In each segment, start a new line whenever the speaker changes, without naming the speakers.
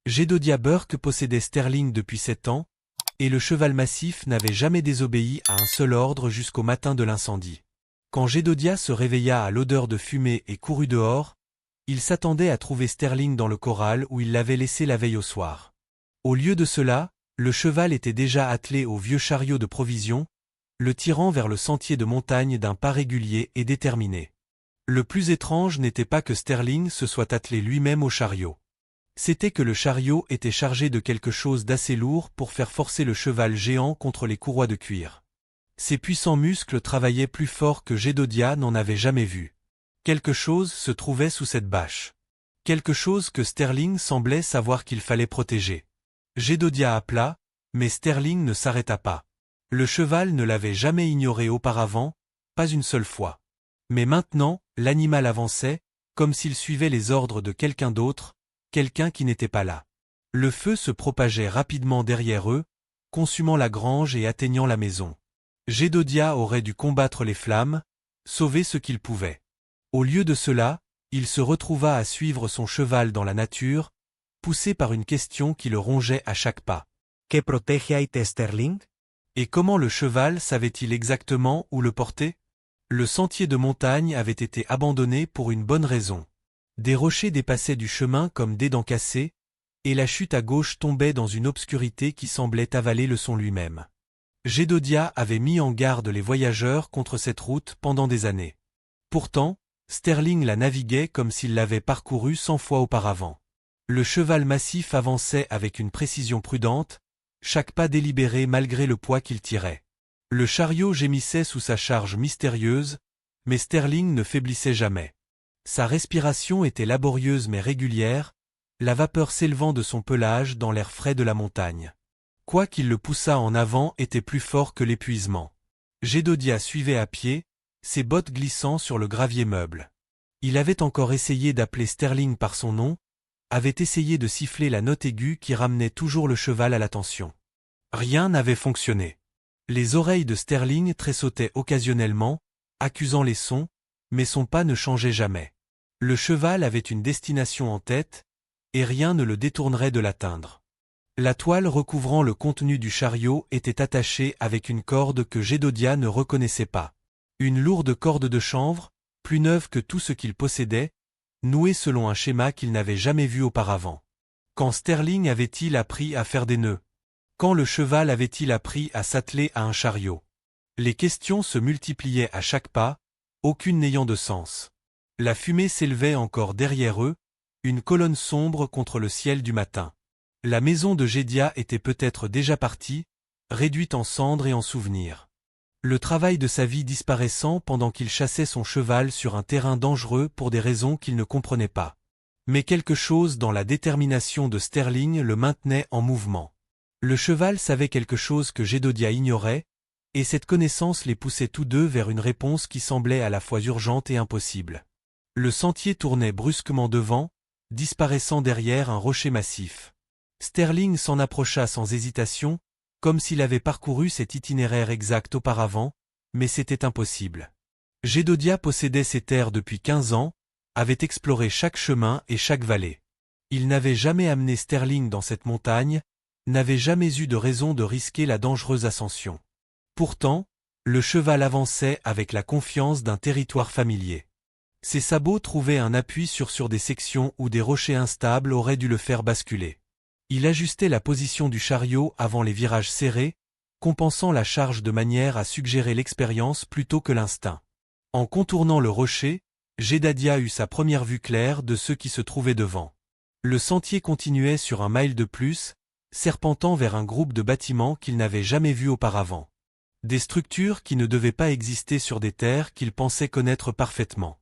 Jedediah Burke possédait Sterling depuis 7 ans, et le cheval massif n'avait jamais désobéi à un seul ordre jusqu'au matin de l'incendie. Quand Jedediah se réveilla à l'odeur de fumée et courut dehors, il s'attendait à trouver Sterling dans le corral où il l'avait laissé la veille au soir. Au lieu de cela, le cheval était déjà attelé au vieux chariot de provisions, le tirant vers le sentier de montagne d'un pas régulier et déterminé. Le plus étrange n'était pas que Sterling se soit attelé lui-même au chariot. C'était que le chariot était chargé de quelque chose d'assez lourd pour faire forcer le cheval géant contre les courroies de cuir. Ses puissants muscles travaillaient plus fort que Jedediah n'en avait jamais vu. Quelque chose se trouvait sous cette bâche. Quelque chose que Sterling semblait savoir qu'il fallait protéger. Jedediah appela, mais Sterling ne s'arrêta pas. Le cheval ne l'avait jamais ignoré auparavant, pas une seule fois. Mais maintenant, l'animal avançait, comme s'il suivait les ordres de quelqu'un d'autre, quelqu'un qui n'était pas là. Le feu se propageait rapidement derrière eux, consumant la grange et atteignant la maison. Jedediah aurait dû combattre les flammes, sauver ce qu'il pouvait. Au lieu de cela, il se retrouva à suivre son cheval dans la nature, poussé par une question qui le rongeait à chaque pas.
¿Qué protege a Ite Sterling?
Et comment le cheval savait-il exactement où le porter? Le sentier de montagne avait été abandonné pour une bonne raison. Des rochers dépassaient du chemin comme des dents cassées, et la chute à gauche tombait dans une obscurité qui semblait avaler le son lui-même. Jedediah avait mis en garde les voyageurs contre cette route pendant des années. Pourtant, Sterling la naviguait comme s'il l'avait parcourue 100 fois auparavant. Le cheval massif avançait avec une précision prudente, chaque pas délibéré malgré le poids qu'il tirait. Le chariot gémissait sous sa charge mystérieuse, mais Sterling ne faiblissait jamais. Sa respiration était laborieuse mais régulière, la vapeur s'élevant de son pelage dans l'air frais de la montagne. Quoi qu'il le poussât en avant était plus fort que l'épuisement. Jedediah suivait à pied, ses bottes glissant sur le gravier meuble. Il avait encore essayé d'appeler Sterling par son nom, avait essayé de siffler la note aiguë qui ramenait toujours le cheval à l'attention. Rien n'avait fonctionné. Les oreilles de Sterling tressautaient occasionnellement, accusant les sons, mais son pas ne changeait jamais. Le cheval avait une destination en tête, et rien ne le détournerait de l'atteindre. La toile recouvrant le contenu du chariot était attachée avec une corde que Jedediah ne reconnaissait pas. Une lourde corde de chanvre, plus neuve que tout ce qu'il possédait, nouée selon un schéma qu'il n'avait jamais vu auparavant. Quand Sterling avait-il appris à faire des nœuds? Quand le cheval avait-il appris à s'atteler à un chariot? Les questions se multipliaient à chaque pas, aucune n'ayant de sens. La fumée s'élevait encore derrière eux, une colonne sombre contre le ciel du matin. La maison de Jedediah était peut-être déjà partie, réduite en cendres et en souvenirs. Le travail de sa vie disparaissant pendant qu'il chassait son cheval sur un terrain dangereux pour des raisons qu'il ne comprenait pas. Mais quelque chose dans la détermination de Sterling le maintenait en mouvement. Le cheval savait quelque chose que Jedediah ignorait, et cette connaissance les poussait tous deux vers une réponse qui semblait à la fois urgente et impossible. Le sentier tournait brusquement devant, disparaissant derrière un rocher massif. Sterling s'en approcha sans hésitation, comme s'il avait parcouru cet itinéraire exact auparavant, mais c'était impossible. Jedediah possédait ces terres depuis 15 ans, avait exploré chaque chemin et chaque vallée. Il n'avait jamais amené Sterling dans cette montagne, n'avait jamais eu de raison de risquer la dangereuse ascension. Pourtant, le cheval avançait avec la confiance d'un territoire familier. Ses sabots trouvaient un appui sur des sections où des rochers instables auraient dû le faire basculer. Il ajustait la position du chariot avant les virages serrés, compensant la charge de manière à suggérer l'expérience plutôt que l'instinct. En contournant le rocher, Jedediah eut sa première vue claire de ceux qui se trouvaient devant. Le sentier continuait sur un mile de plus, serpentant vers un groupe de bâtiments qu'il n'avait jamais vus auparavant. Des structures qui ne devaient pas exister sur des terres qu'il pensait connaître parfaitement.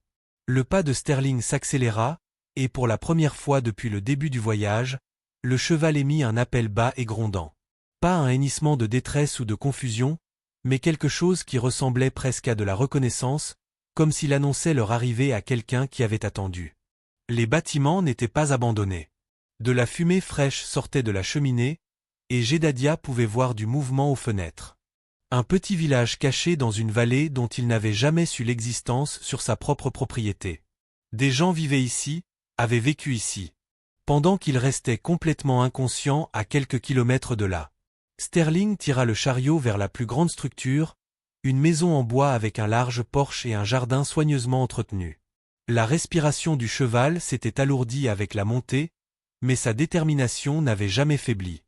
Le pas de Sterling s'accéléra, et pour la première fois depuis le début du voyage, le cheval émit un appel bas et grondant. Pas un hennissement de détresse ou de confusion, mais quelque chose qui ressemblait presque à de la reconnaissance, comme s'il annonçait leur arrivée à quelqu'un qui avait attendu. Les bâtiments n'étaient pas abandonnés. De la fumée fraîche sortait de la cheminée, et Jedediah pouvait voir du mouvement aux fenêtres. Un petit village caché dans une vallée dont il n'avait jamais su l'existence sur sa propre propriété. Des gens vivaient ici, avaient vécu ici. pendant qu'il restait complètement inconscient à quelques kilomètres de là. Sterling tira le chariot vers la plus grande structure, une maison en bois avec un large porche et un jardin soigneusement entretenu. La respiration du cheval s'était alourdie avec la montée, mais sa détermination n'avait jamais faibli.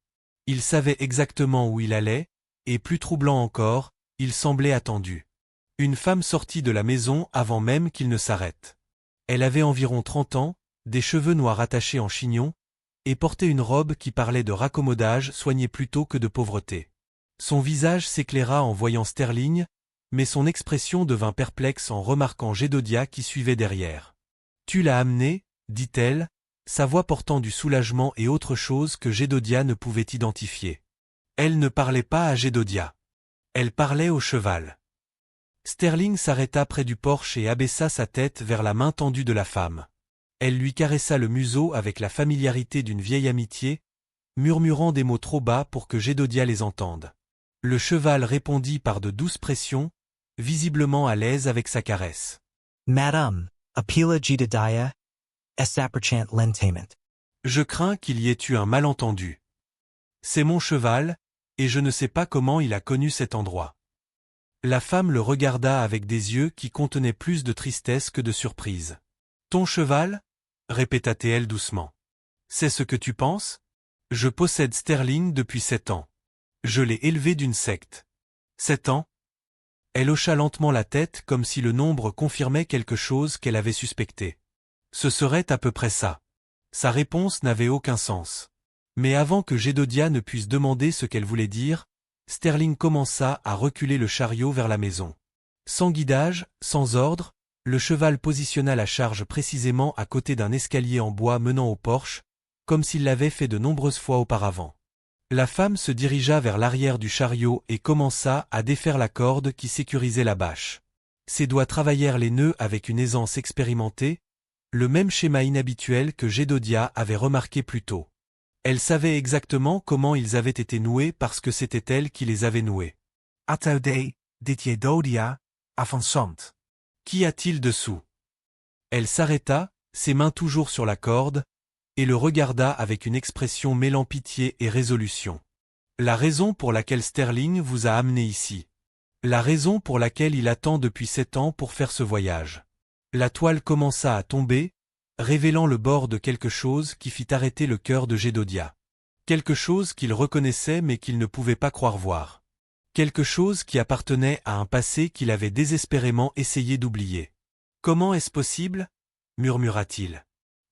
Il savait exactement où il allait, et plus troublant encore, il semblait attendu. Une femme sortit de la maison avant même qu'il ne s'arrête. Elle avait environ 30 ans, des cheveux noirs attachés en chignon, et portait une robe qui parlait de raccommodage soigné plutôt que de pauvreté. Son visage s'éclaira en voyant Sterling, mais son expression devint perplexe en remarquant Jedodiah qui suivait derrière. « Tu l'as amené » dit-elle, sa voix portant du soulagement et autre chose que Jedodiah ne pouvait identifier. Elle ne parlait pas à Jedodiah. Elle parlait au cheval. Sterling s'arrêta près du porche et abaissa sa tête vers la main tendue de la femme. Elle lui caressa le museau avec la familiarité d'une vieille amitié, murmurant des mots trop bas pour que Jedodiah les entende. Le cheval répondit par de douces pressions, visiblement à l'aise avec sa caresse.
Madame, appeala Jedodiah, esaperchant lentament.
Je crains qu'il y ait eu un malentendu. C'est mon cheval, et je ne sais pas comment il a connu cet endroit. La femme le regarda avec des yeux qui contenaient plus de tristesse que de surprise. Ton cheval ? Répéta-t-elle doucement. C'est ce que tu penses ? Je possède Sterling depuis 7 ans. Je l'ai élevé d'une secte. 7 ans ? Elle hocha lentement la tête comme si le nombre confirmait quelque chose qu'elle avait suspecté. Ce serait à peu près ça. Sa réponse n'avait aucun sens. Mais avant que Jedodiah ne puisse demander ce qu'elle voulait dire, Sterling commença à reculer le chariot vers la maison. Sans guidage, sans ordre, le cheval positionna la charge précisément à côté d'un escalier en bois menant au porche, comme s'il l'avait fait de nombreuses fois auparavant. La femme se dirigea vers l'arrière du chariot et commença à défaire la corde qui sécurisait la bâche. Ses doigts travaillèrent les nœuds avec une aisance expérimentée, le même schéma inhabituel que Jedodiah avait remarqué plus tôt. Elle savait exactement comment ils avaient été noués parce que c'était elle qui les avait noués. « Ataude, dit Jedodiah, avançant. Qu'y a-t-il dessous ?» Elle s'arrêta, ses mains toujours sur la corde, et le regarda avec une expression mêlant pitié et résolution. « La raison pour laquelle Sterling vous a amené ici. La raison pour laquelle il attend depuis 7 ans pour faire ce voyage. » La toile commença à tomber, révélant le bord de quelque chose qui fit arrêter le cœur de Jedodiah. Quelque chose qu'il reconnaissait mais qu'il ne pouvait pas croire voir. Quelque chose qui appartenait à un passé qu'il avait désespérément essayé d'oublier. « Comment est-ce possible » murmura-t-il.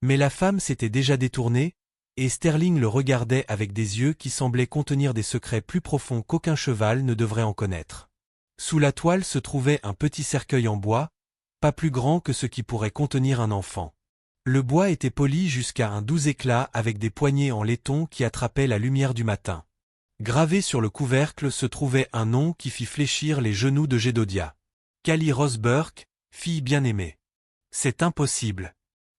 Mais la femme s'était déjà détournée, et Sterling le regardait avec des yeux qui semblaient contenir des secrets plus profonds qu'aucun cheval ne devrait en connaître. Sous la toile se trouvait un petit cercueil en bois, pas plus grand que ce qui pourrait contenir un enfant. Le bois était poli jusqu'à un doux éclat avec des poignées en laiton qui attrapaient la lumière du matin. Gravé sur le couvercle se trouvait un nom qui fit fléchir les genoux de Jedodiah. Callie Rose Burke, fille bien-aimée. C'est impossible,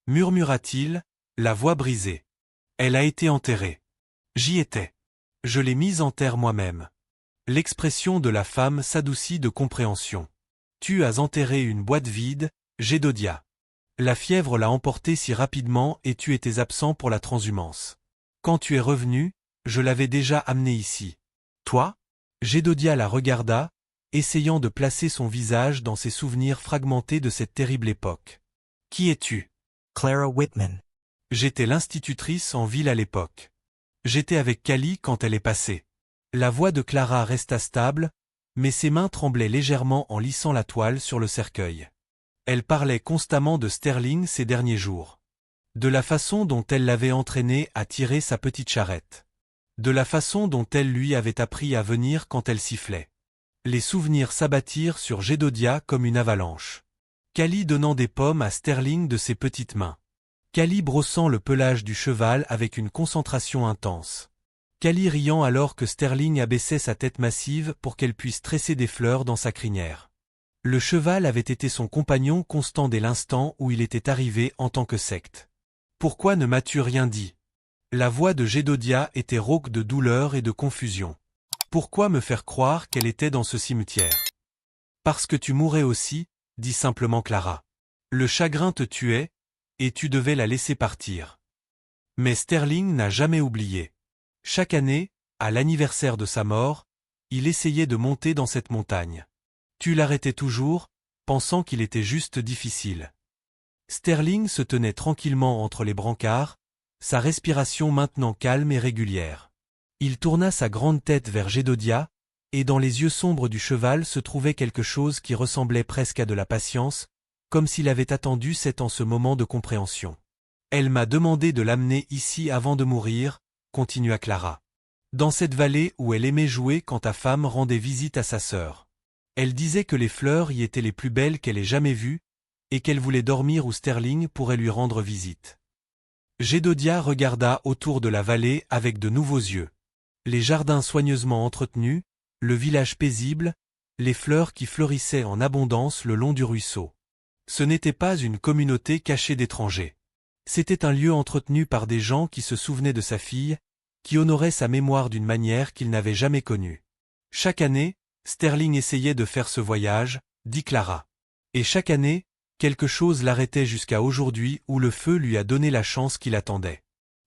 murmura-t-il, la voix brisée. Elle a été enterrée. J'y étais. Je l'ai mise en terre moi-même. L'expression de la femme s'adoucit de compréhension. Tu as enterré une boîte vide, Jedodiah. La fièvre l'a emportée si rapidement et tu étais absent pour la transhumance. Quand tu es revenu, je l'avais déjà amenée ici. Toi ? Jedodiah la regarda, essayant de placer son visage dans ses souvenirs fragmentés de cette terrible époque. Qui es-tu ?
Clara Whitman.
J'étais l'institutrice en ville à l'époque. J'étais avec Callie quand elle est passée. La voix de Clara resta stable, mais ses mains tremblaient légèrement en lissant la toile sur le cercueil. Elle parlait constamment de Sterling ces derniers jours. De la façon dont elle l'avait entraîné à tirer sa petite charrette. De la façon dont elle lui avait appris à venir quand elle sifflait. Les souvenirs s'abattirent sur Jedodiah comme une avalanche. Callie donnant des pommes à Sterling de ses petites mains. Callie brossant le pelage du cheval avec une concentration intense. Callie riant alors que Sterling abaissait sa tête massive pour qu'elle puisse tresser des fleurs dans sa crinière. Le cheval avait été son compagnon constant dès l'instant où il était arrivé en tant que secte. « Pourquoi ne m'as-tu rien dit ?» La voix de Jedodiah était rauque de douleur et de confusion. « Pourquoi me faire croire qu'elle était dans ce cimetière ?»« Parce que tu mourrais aussi, » dit simplement Clara. « Le chagrin te tuait, et tu devais la laisser partir. » Mais Sterling n'a jamais oublié. Chaque année, à l'anniversaire de sa mort, il essayait de monter dans cette montagne. Tu l'arrêtais toujours, pensant qu'il était juste difficile. Sterling se tenait tranquillement entre les brancards, sa respiration maintenant calme et régulière. Il tourna sa grande tête vers Gédodia, et dans les yeux sombres du cheval se trouvait quelque chose qui ressemblait presque à de la patience, comme s'il avait attendu ce moment de compréhension. « Elle m'a demandé de l'amener ici avant de mourir », continua Clara. « Dans cette vallée où elle aimait jouer quand ta femme rendait visite à sa sœur. Elle disait que les fleurs y étaient les plus belles qu'elle ait jamais vues, et qu'elle voulait dormir où Sterling pourrait lui rendre visite. » Gédodia regarda autour de la vallée avec de nouveaux yeux. Les jardins soigneusement entretenus, le village paisible, les fleurs qui fleurissaient en abondance le long du ruisseau. Ce n'était pas une communauté cachée d'étrangers. C'était un lieu entretenu par des gens qui se souvenaient de sa fille, qui honoraient sa mémoire d'une manière qu'il n'avait jamais connue. Chaque année, Sterling essayait de faire ce voyage, dit Clara. Et chaque année, quelque chose l'arrêtait jusqu'à aujourd'hui où le feu lui a donné la chance qu'il attendait.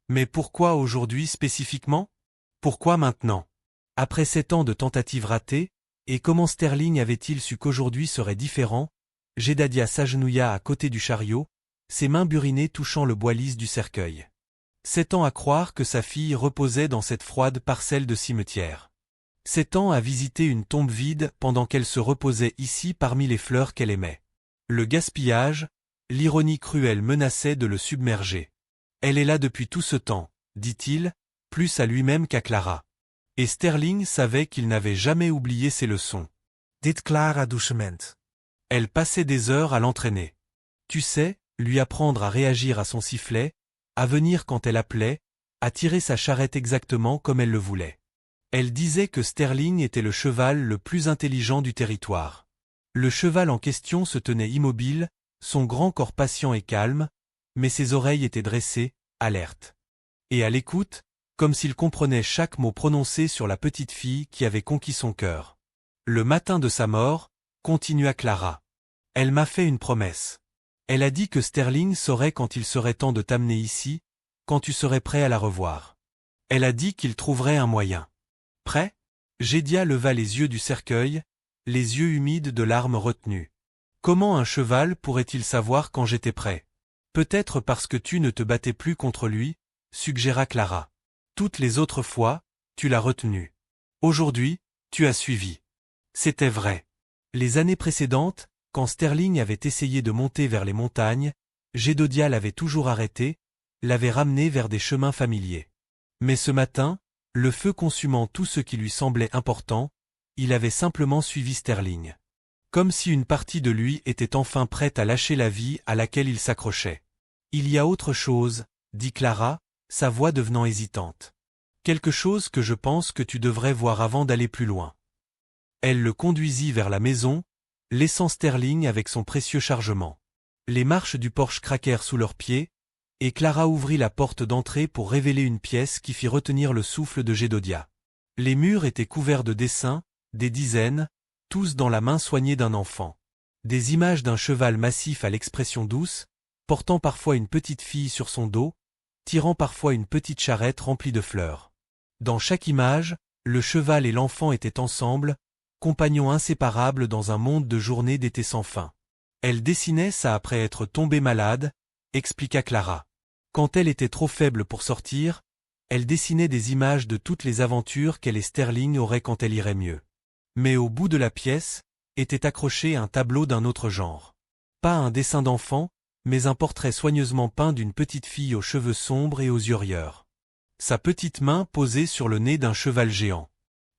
Mais pourquoi aujourd'hui spécifiquement? Pourquoi maintenant? Après 7 ans de tentatives ratées, et comment Sterling avait-il su qu'aujourd'hui serait différent? Gédodia s'agenouilla à côté du chariot, ses mains burinées touchant le bois lisse du cercueil. 7 ans à croire que sa fille reposait dans cette froide parcelle de cimetière. 7 ans à visiter une tombe vide pendant qu'elle se reposait ici parmi les fleurs qu'elle aimait. Le gaspillage, l'ironie cruelle menaçait de le submerger. Elle est là depuis tout ce temps, dit-il, plus à lui-même qu'à Clara. Et Sterling savait qu'il n'avait jamais oublié ses leçons.
Dit Clara doucement.
Elle passait des heures à l'entraîner. Tu sais, lui apprendre à réagir à son sifflet, à venir quand elle appelait, à tirer sa charrette exactement comme elle le voulait. Elle disait que Sterling était le cheval le plus intelligent du territoire. Le cheval en question se tenait immobile, son grand corps patient et calme, mais ses oreilles étaient dressées, alertes. Et à l'écoute, comme s'il comprenait chaque mot prononcé sur la petite fille qui avait conquis son cœur. Le matin de sa mort, continua Clara. Elle m'a fait une promesse. Elle a dit que Sterling saurait quand il serait temps de t'amener ici, quand tu serais prêt à la revoir. Elle a dit qu'il trouverait un moyen. Prêt? Gédodia leva les yeux du cercueil, les yeux humides de larmes retenues. Comment un cheval pourrait-il savoir quand j'étais prêt? Peut-être parce que tu ne te battais plus contre lui, suggéra Clara. Toutes les autres fois, tu l'as retenu. Aujourd'hui, tu as suivi. C'était vrai. Les années précédentes, quand Sterling avait essayé de monter vers les montagnes, Gédodia l'avait toujours arrêté, l'avait ramené vers des chemins familiers. Mais ce matin, le feu consumant tout ce qui lui semblait important, il avait simplement suivi Sterling. Comme si une partie de lui était enfin prête à lâcher la vie à laquelle il s'accrochait. Il y a autre chose, dit Clara, sa voix devenant hésitante. Quelque chose que je pense que tu devrais voir avant d'aller plus loin. Elle le conduisit vers la maison, laissant Sterling avec son précieux chargement. Les marches du porche craquèrent sous leurs pieds, et Clara ouvrit la porte d'entrée pour révéler une pièce qui fit retenir le souffle de Gédodia. Les murs étaient couverts de dessins, des dizaines, tous dans la main soignée d'un enfant. Des images d'un cheval massif à l'expression douce, portant parfois une petite fille sur son dos, tirant parfois une petite charrette remplie de fleurs. Dans chaque image, le cheval et l'enfant étaient ensemble, compagnons inséparables dans un monde de journées d'été sans fin. Elle dessinait ça après être tombée malade, expliqua Clara. Quand elle était trop faible pour sortir, elle dessinait des images de toutes les aventures qu'elle et Sterling auraient quand elle irait mieux. Mais au bout de la pièce, était accroché un tableau d'un autre genre. Pas un dessin d'enfant, mais un portrait soigneusement peint d'une petite fille aux cheveux sombres et aux yeux rieurs. Sa petite main posée sur le nez d'un cheval géant.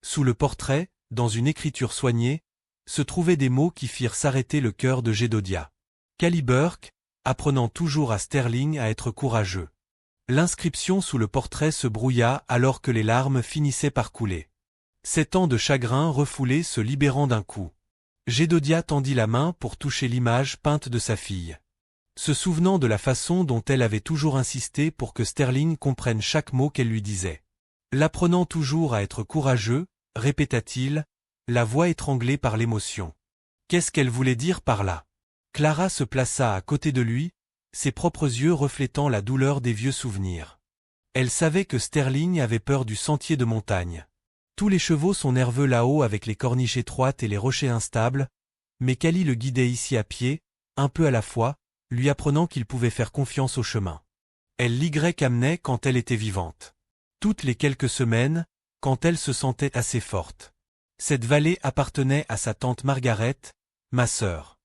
Sous le portrait, dans une écriture soignée, se trouvaient des mots qui firent s'arrêter le cœur de Gédodia. Callie Burke, apprenant toujours à Sterling à être courageux. L'inscription sous le portrait se brouilla alors que les larmes finissaient par couler. 7 ans de chagrin refoulé se libérant d'un coup. Gédodia tendit la main pour toucher l'image peinte de sa fille. Se souvenant de la façon dont elle avait toujours insisté pour que Sterling comprenne chaque mot qu'elle lui disait. L'apprenant toujours à être courageux, répéta-t-il, la voix étranglée par l'émotion. Qu'est-ce qu'elle voulait dire par là? Clara se plaça à côté de lui, ses propres yeux reflétant la douleur des vieux souvenirs. Elle savait que Sterling avait peur du sentier de montagne. Tous les chevaux sont nerveux là-haut avec les corniches étroites et les rochers instables, mais Callie le guidait ici à pied, un peu à la fois, lui apprenant qu'il pouvait faire confiance au chemin. Elle l'Y quand elle était vivante. Toutes les quelques semaines, quand elle se sentait assez forte. Cette vallée appartenait à sa tante Margaret, ma sœur.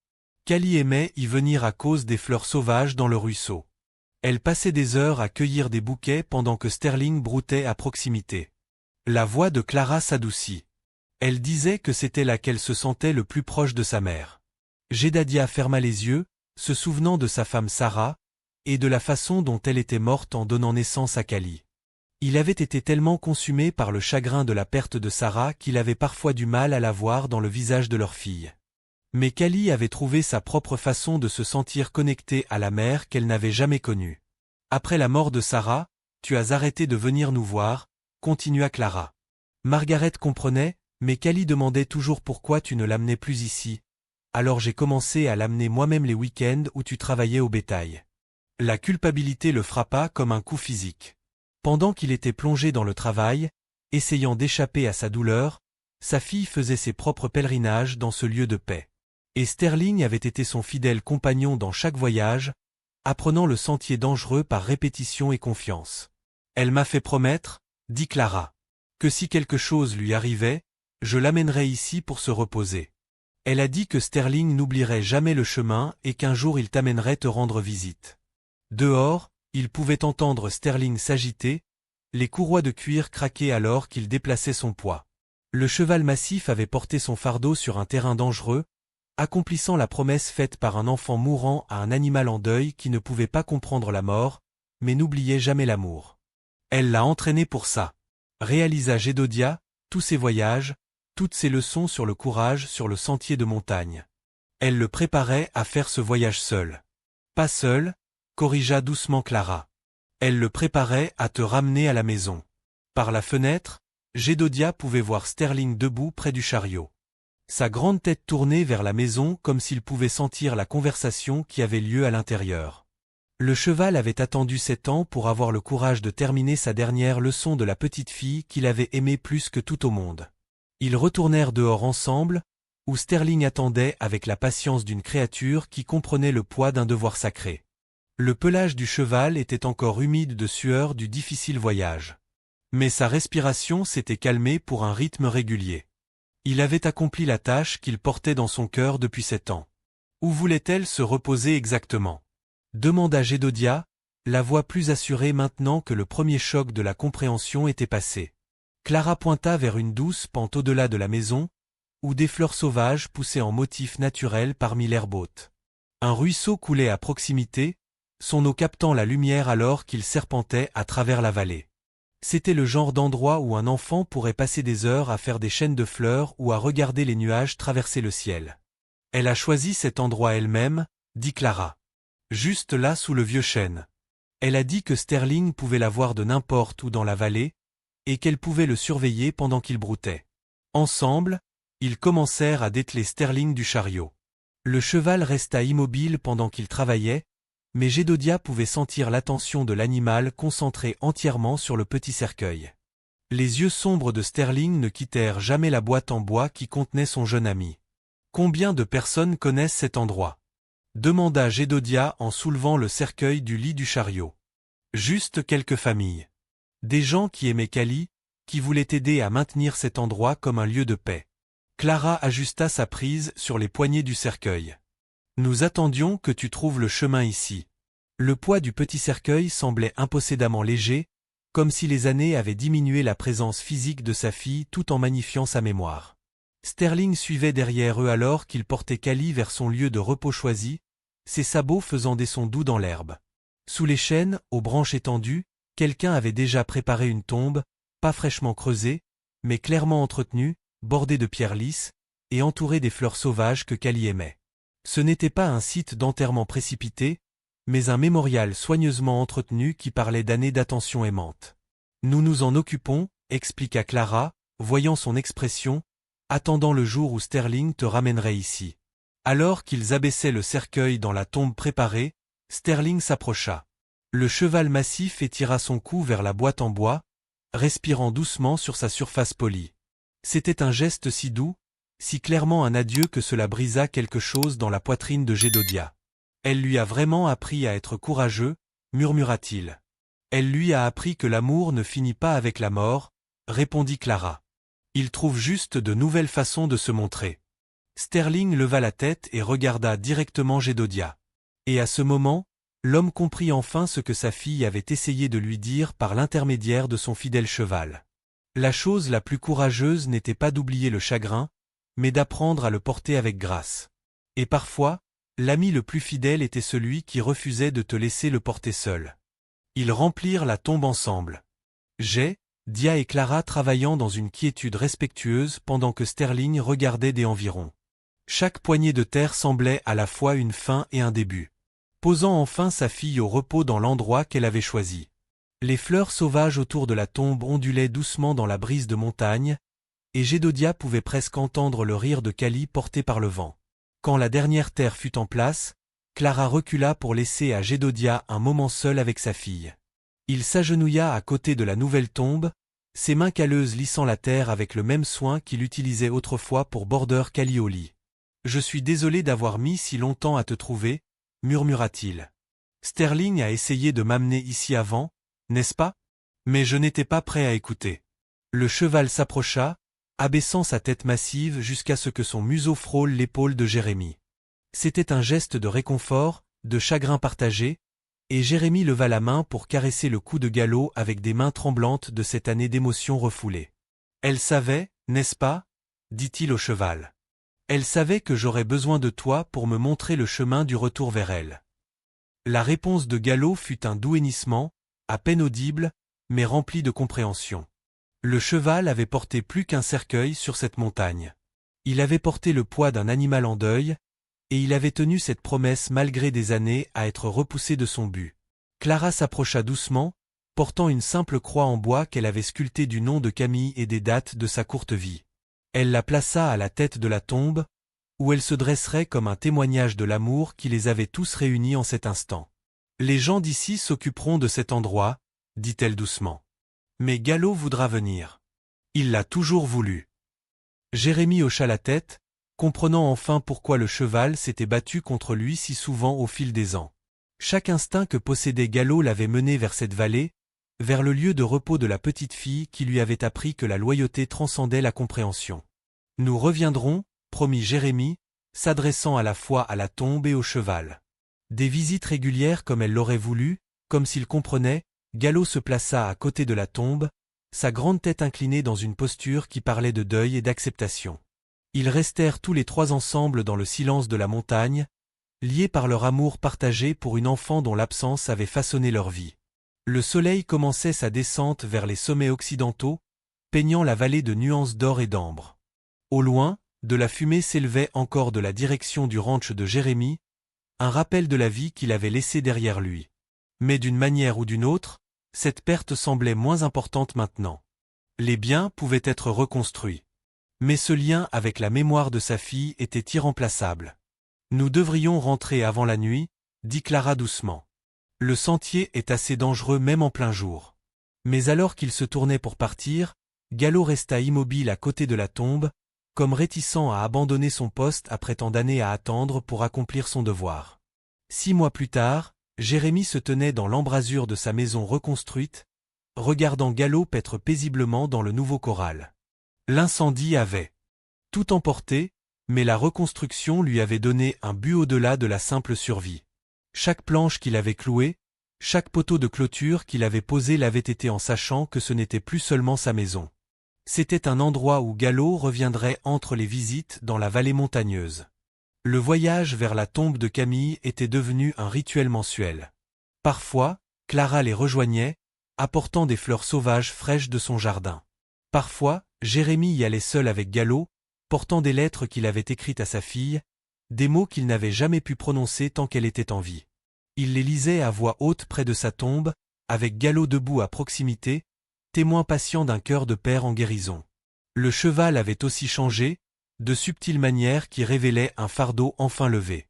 Callie aimait y venir à cause des fleurs sauvages dans le ruisseau. Elle passait des heures à cueillir des bouquets pendant que Sterling broutait à proximité. La voix de Clara s'adoucit. Elle disait que c'était là qu'elle se sentait le plus proche de sa mère. Jedediah ferma les yeux, se souvenant de sa femme Sarah, et de la façon dont elle était morte en donnant naissance à Callie. Il avait été tellement consumé par le chagrin de la perte de Sarah qu'il avait parfois du mal à la voir dans le visage de leur fille. Mais Callie avait trouvé sa propre façon de se sentir connectée à la mère qu'elle n'avait jamais connue. Après la mort de Sarah, tu as arrêté de venir nous voir, continua Clara. Margaret comprenait, mais Callie demandait toujours pourquoi tu ne l'amenais plus ici. Alors j'ai commencé à l'amener moi-même les week-ends où tu travaillais au bétail. La culpabilité le frappa comme un coup physique. Pendant qu'il était plongé dans le travail, essayant d'échapper à sa douleur, sa fille faisait ses propres pèlerinages dans ce lieu de paix. Et Sterling avait été son fidèle compagnon dans chaque voyage, apprenant le sentier dangereux par répétition et confiance. Elle m'a fait promettre, dit Clara, que si quelque chose lui arrivait, je l'amènerais ici pour se reposer. Elle a dit que Sterling n'oublierait jamais le chemin et qu'un jour il t'amènerait te rendre visite. Dehors, il pouvait entendre Sterling s'agiter, les courroies de cuir craquaient alors qu'il déplaçait son poids. Le cheval massif avait porté son fardeau sur un terrain dangereux, accomplissant la promesse faite par un enfant mourant à un animal en deuil qui ne pouvait pas comprendre la mort, mais n'oubliait jamais l'amour. Elle l'a entraîné pour ça. Réalisa Jedediah, tous ses voyages, toutes ses leçons sur le courage sur le sentier de montagne. Elle le préparait à faire ce voyage seul. Pas seul, corrigea doucement Clara. Elle le préparait à te ramener à la maison. Par la fenêtre, Jedediah pouvait voir Sterling debout près du chariot. Sa grande tête tournée vers la maison comme s'il pouvait sentir la conversation qui avait lieu à l'intérieur. Le cheval avait attendu 7 ans pour avoir le courage de terminer sa dernière leçon de la petite fille qu'il avait aimée plus que tout au monde. Ils retournèrent dehors ensemble, où Sterling attendait avec la patience d'une créature qui comprenait le poids d'un devoir sacré. Le pelage du cheval était encore humide de sueur du difficile voyage. Mais sa respiration s'était calmée pour un rythme régulier. Il avait accompli la tâche qu'il portait dans son cœur depuis 7 ans. Où voulait-elle se reposer exactement? Demanda Jedediah, la voix plus assurée maintenant que le premier choc de la compréhension était passé. Clara pointa vers une douce pente au-delà de la maison, où des fleurs sauvages poussaient en motif naturel parmi l'herbe haute. Un ruisseau coulait à proximité, son eau captant la lumière alors qu'il serpentait à travers la vallée. C'était le genre d'endroit où un enfant pourrait passer des heures à faire des chaînes de fleurs ou à regarder les nuages traverser le ciel. Elle a choisi cet endroit elle-même, dit Clara. Juste là sous le vieux chêne. Elle a dit que Sterling pouvait la voir de n'importe où dans la vallée, et qu'elle pouvait le surveiller pendant qu'il broutait. Ensemble, ils commencèrent à dételer Sterling du chariot. Le cheval resta immobile pendant qu'il travaillait, mais Jedediah pouvait sentir l'attention de l'animal concentrée entièrement sur le petit cercueil. Les yeux sombres de Sterling ne quittèrent jamais la boîte en bois qui contenait son jeune ami. Combien de personnes connaissent cet endroit? Demanda Jedediah en soulevant le cercueil du lit du chariot. Juste quelques familles. Des gens qui aimaient Callie, qui voulaient aider à maintenir cet endroit comme un lieu de paix. Clara ajusta sa prise sur les poignées du cercueil. Nous attendions que tu trouves le chemin ici. Le poids du petit cercueil semblait impossédamment léger, comme si les années avaient diminué la présence physique de sa fille tout en magnifiant sa mémoire. Sterling suivait derrière eux alors qu'il portait Callie vers son lieu de repos choisi, ses sabots faisant des sons doux dans l'herbe. Sous les chênes, aux branches étendues, quelqu'un avait déjà préparé une tombe, pas fraîchement creusée, mais clairement entretenue, bordée de pierres lisses, et entourée des fleurs sauvages que Callie aimait. Ce n'était pas un site d'enterrement précipité, mais un mémorial soigneusement entretenu qui parlait d'années d'attention aimante. Nous nous en occupons, expliqua Clara, voyant son expression, attendant le jour où Sterling te ramènerait ici. Alors qu'ils abaissaient le cercueil dans la tombe préparée, Sterling s'approcha. Le cheval massif étira son cou vers la boîte en bois, respirant doucement sur sa surface polie. C'était un geste si doux, si clairement un adieu que cela brisa quelque chose dans la poitrine de Gédodia. Elle lui a vraiment appris à être courageux, murmura-t-il. Elle lui a appris que l'amour ne finit pas avec la mort, répondit Clara. Il trouve juste de nouvelles façons de se montrer. Sterling leva la tête et regarda directement Gédodia. Et à ce moment, l'homme comprit enfin ce que sa fille avait essayé de lui dire par l'intermédiaire de son fidèle cheval. La chose la plus courageuse n'était pas d'oublier le chagrin, mais d'apprendre à le porter avec grâce. Et parfois, l'ami le plus fidèle était celui qui refusait de te laisser le porter seul. Ils remplirent la tombe ensemble. Dia et Clara travaillant dans une quiétude respectueuse pendant que Sterling regardait des environs. Chaque poignée de terre semblait à la fois une fin et un début. Posant enfin sa fille au repos dans l'endroit qu'elle avait choisi. Les fleurs sauvages autour de la tombe ondulaient doucement dans la brise de montagne, et Gédodia pouvait presque entendre le rire de Kali porté par le vent. Quand la dernière terre fut en place, Clara recula pour laisser à Gédodia un moment seul avec sa fille. Il s'agenouilla à côté de la nouvelle tombe, ses mains calleuses lissant la terre avec le même soin qu'il utilisait autrefois pour Border Kali au lit. « Je suis désolé d'avoir mis si longtemps à te trouver, » murmura-t-il. « Sterling a essayé de m'amener ici avant, n'est-ce pas? Mais je n'étais pas prêt à écouter. » Le cheval s'approcha, abaissant sa tête massive jusqu'à ce que son museau frôle l'épaule de Jérémie. C'était un geste de réconfort, de chagrin partagé, et Jérémie leva la main pour caresser le cou de Gallo avec des mains tremblantes de cette année d'émotions refoulées. « Elle savait, n'est-ce pas? » dit-il au cheval. « Elle savait que j'aurais besoin de toi pour me montrer le chemin du retour vers elle. » La réponse de Gallo fut un doux hennissement, à peine audible, mais rempli de compréhension. Le cheval avait porté plus qu'un cercueil sur cette montagne. Il avait porté le poids d'un animal en deuil, et il avait tenu cette promesse malgré des années à être repoussé de son but. Clara s'approcha doucement, portant une simple croix en bois qu'elle avait sculptée du nom de Camille et des dates de sa courte vie. Elle la plaça à la tête de la tombe, où elle se dresserait comme un témoignage de l'amour qui les avait tous réunis en cet instant. « Les gens d'ici s'occuperont de cet endroit, » dit-elle doucement. « Mais Gallo voudra venir. Il l'a toujours voulu. » Jérémie hocha la tête, comprenant enfin pourquoi le cheval s'était battu contre lui si souvent au fil des ans. Chaque instinct que possédait Gallo l'avait mené vers cette vallée, vers le lieu de repos de la petite fille qui lui avait appris que la loyauté transcendait la compréhension. « Nous reviendrons, » promit Jérémie, s'adressant à la fois à la tombe et au cheval. Des visites régulières comme elle l'aurait voulu, comme s'il comprenait, Gallo se plaça à côté de la tombe, sa grande tête inclinée dans une posture qui parlait de deuil et d'acceptation. Ils restèrent tous les trois ensemble dans le silence de la montagne, liés par leur amour partagé pour une enfant dont l'absence avait façonné leur vie. Le soleil commençait sa descente vers les sommets occidentaux, peignant la vallée de nuances d'or et d'ambre. Au loin, de la fumée s'élevait encore de la direction du ranch de Jérémie, un rappel de la vie qu'il avait laissée derrière lui. Mais d'une manière ou d'une autre, cette perte semblait moins importante maintenant. Les biens pouvaient être reconstruits. Mais ce lien avec la mémoire de sa fille était irremplaçable. « Nous devrions rentrer avant la nuit, » dit Clara doucement. « Le sentier est assez dangereux même en plein jour. » Mais alors qu'il se tournait pour partir, Gallo resta immobile à côté de la tombe, comme réticent à abandonner son poste après tant d'années à attendre pour accomplir son devoir. 6 mois plus tard, Jérémie se tenait dans l'embrasure de sa maison reconstruite, regardant Gallo paître paisiblement dans le nouveau corral. L'incendie avait tout emporté, mais la reconstruction lui avait donné un but au-delà de la simple survie. Chaque planche qu'il avait clouée, chaque poteau de clôture qu'il avait posé l'avait été en sachant que ce n'était plus seulement sa maison. C'était un endroit où Gallo reviendrait entre les visites dans la vallée montagneuse. Le voyage vers la tombe de Camille était devenu un rituel mensuel. Parfois, Clara les rejoignait, apportant des fleurs sauvages fraîches de son jardin. Parfois, Jérémie y allait seul avec Gallo, portant des lettres qu'il avait écrites à sa fille, des mots qu'il n'avait jamais pu prononcer tant qu'elle était en vie. Il les lisait à voix haute près de sa tombe, avec Gallo debout à proximité, témoin patient d'un cœur de père en guérison. Le cheval avait aussi changé, de subtiles manières qui révélaient un fardeau enfin levé.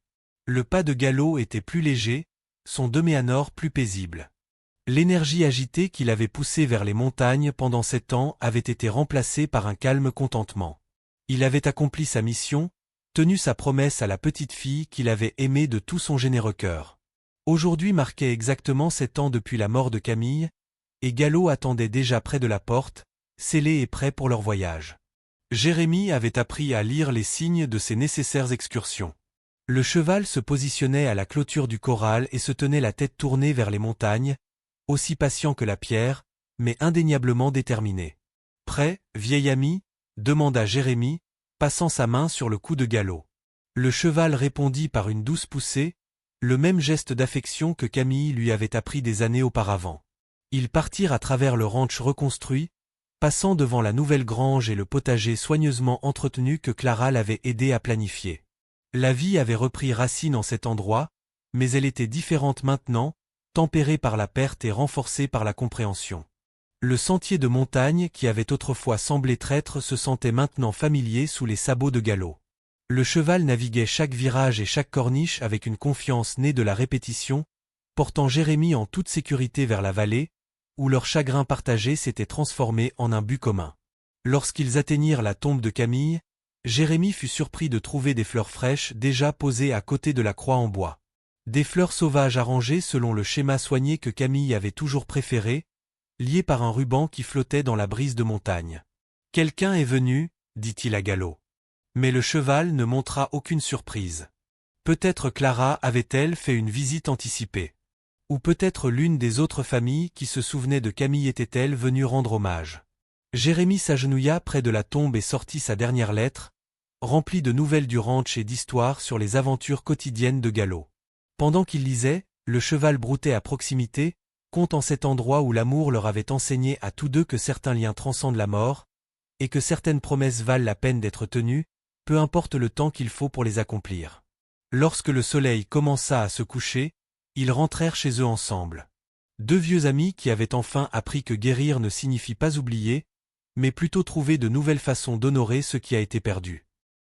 Le pas de Gallo était plus léger, son Deméanor plus paisible. L'énergie agitée qui l'avait poussé vers les montagnes pendant 7 ans avait été remplacée par un calme contentement. Il avait accompli sa mission, tenu sa promesse à la petite fille qu'il avait aimée de tout son généreux cœur. Aujourd'hui marquait exactement 7 ans depuis la mort de Camille, et Gallo attendait déjà près de la porte, scellé et prêt pour leur voyage. Jérémie avait appris à lire les signes de ses nécessaires excursions. Le cheval se positionnait à la clôture du corral et se tenait la tête tournée vers les montagnes, aussi patient que la pierre, mais indéniablement déterminé. « Prêt, vieil ami ?» demanda Jérémie, passant sa main sur le cou de Gallo. Le cheval répondit par une douce poussée, le même geste d'affection que Camille lui avait appris des années auparavant. Ils partirent à travers le ranch reconstruit, passant devant la nouvelle grange et le potager soigneusement entretenu que Clara l'avait aidé à planifier. La vie avait repris racine en cet endroit, mais elle était différente maintenant, tempérée par la perte et renforcée par la compréhension. Le sentier de montagne qui avait autrefois semblé traître se sentait maintenant familier sous les sabots de Gallo. Le cheval naviguait chaque virage et chaque corniche avec une confiance née de la répétition, portant Jérémie en toute sécurité vers la vallée, où leur chagrin partagé s'était transformé en un but commun. Lorsqu'ils atteignirent la tombe de Camille, Jérémie fut surpris de trouver des fleurs fraîches déjà posées à côté de la croix en bois. Des fleurs sauvages arrangées selon le schéma soigné que Camille avait toujours préféré, liées par un ruban qui flottait dans la brise de montagne. « Quelqu'un est venu, » dit-il à Gallo. Mais le cheval ne montra aucune surprise. Peut-être Clara avait-elle fait une visite anticipée. Ou peut-être l'une des autres familles qui se souvenaient de Camille était-elle venue rendre hommage. Jérémie s'agenouilla près de la tombe et sortit sa dernière lettre, remplie de nouvelles du ranch et d'histoires sur les aventures quotidiennes de Gallo. Pendant qu'il lisait, le cheval broutait à proximité, comptant cet endroit où l'amour leur avait enseigné à tous deux que certains liens transcendent la mort, et que certaines promesses valent la peine d'être tenues, peu importe le temps qu'il faut pour les accomplir. Lorsque le soleil commença à se coucher, ils rentrèrent chez eux ensemble. Deux vieux amis qui avaient enfin appris que guérir ne signifie pas oublier, mais plutôt trouver de nouvelles façons d'honorer ce qui a été perdu.